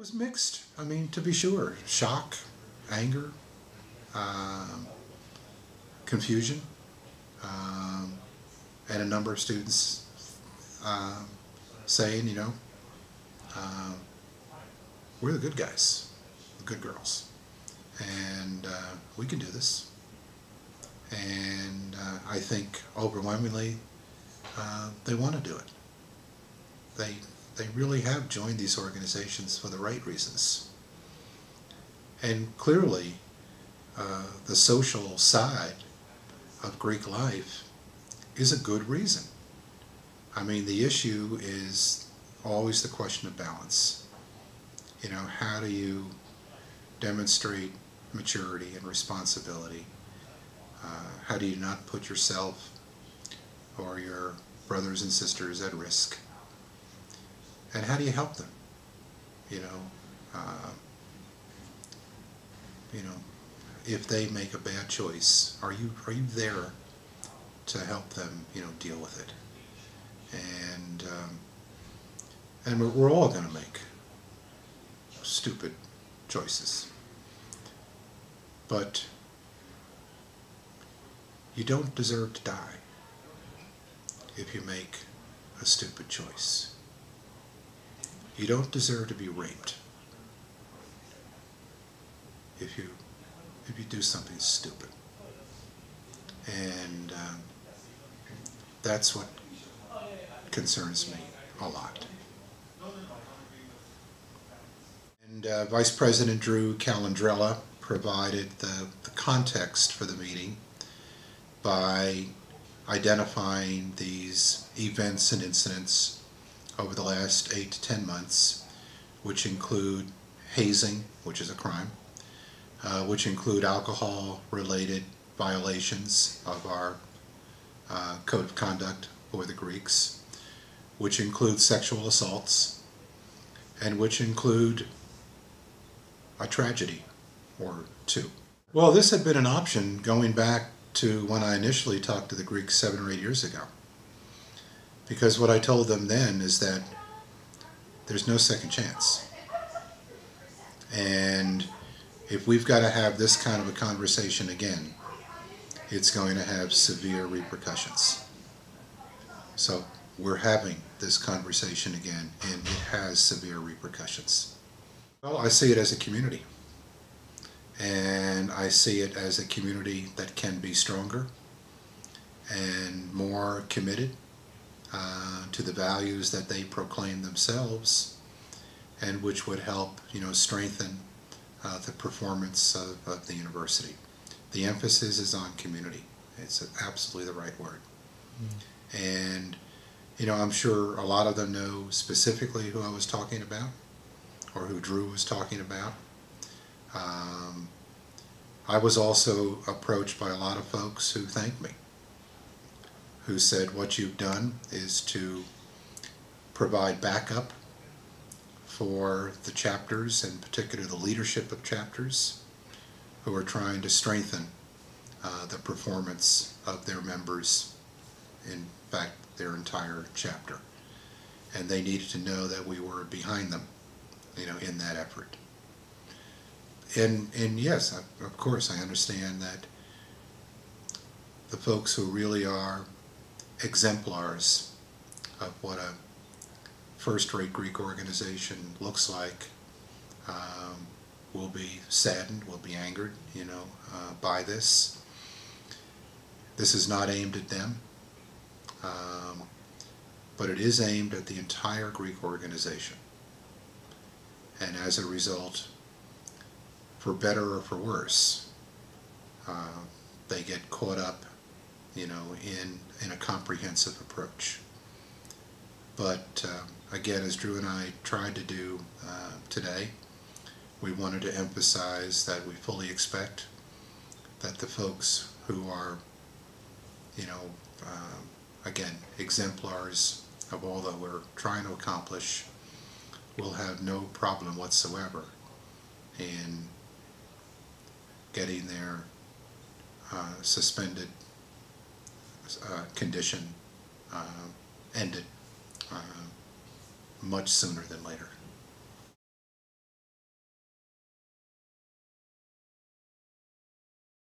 was mixed. I mean, to be sure, shock, anger, um, confusion, um, and a number of students um, saying, um, we're the good guys, the good girls, and we can do this. And I think overwhelmingly they want to do it. They really have joined these organizations for the right reasons. And clearly, the social side of Greek life is a good reason. I mean, the issue is always the question of balance. How do you demonstrate maturity and responsibility? How do you not put yourself or your brothers and sisters at risk? And how do you help them? Uh, if they make a bad choice, are you there to help them, deal with it? And we're all going to make stupid choices, but you don't deserve to die if you make a stupid choice. You don't deserve to be raped if you do something stupid. And that's what concerns me a lot. And Vice President Drew Calandrella provided the context for the meeting by identifying these events and incidents over the last 8 to 10 months, which include hazing, which is a crime, which include alcohol-related violations of our code of conduct for the Greeks, which include sexual assaults, and which include a tragedy or two. Well, this had been an option going back to when I initially talked to the Greeks 7 or 8 years ago. Because what I told them then is that there's no second chance. And if we've got to have this kind of a conversation again, it's going to have severe repercussions. So we're having this conversation again, and it has severe repercussions. Well, I see it as a community. And I see it as a community that can be stronger and more committed to the values that they proclaim themselves, and which would help, strengthen the performance of the university. The emphasis is on community. It's absolutely the right word. And, I'm sure a lot of them know specifically who I was talking about, or who Drew was talking about. I was also approached by a lot of folks who thanked me, who said what you've done is to provide backup for the chapters, in particular the leadership of chapters, who are trying to strengthen the performance of their members, in fact their entire chapter. And they needed to know that we were behind them, in that effort. And yes, of course, I understand that the folks who really are exemplars of what a first-rate Greek organization looks like will be saddened, will be angered, by this. This is not aimed at them, but it is aimed at the entire Greek organization. And as a result, for better or for worse, they get caught up, in a comprehensive approach. But again, as Drew and I tried to do today, we wanted to emphasize that we fully expect that the folks who are, again, exemplars of all that we're trying to accomplish will have no problem whatsoever in getting their suspended condition ended much sooner than later.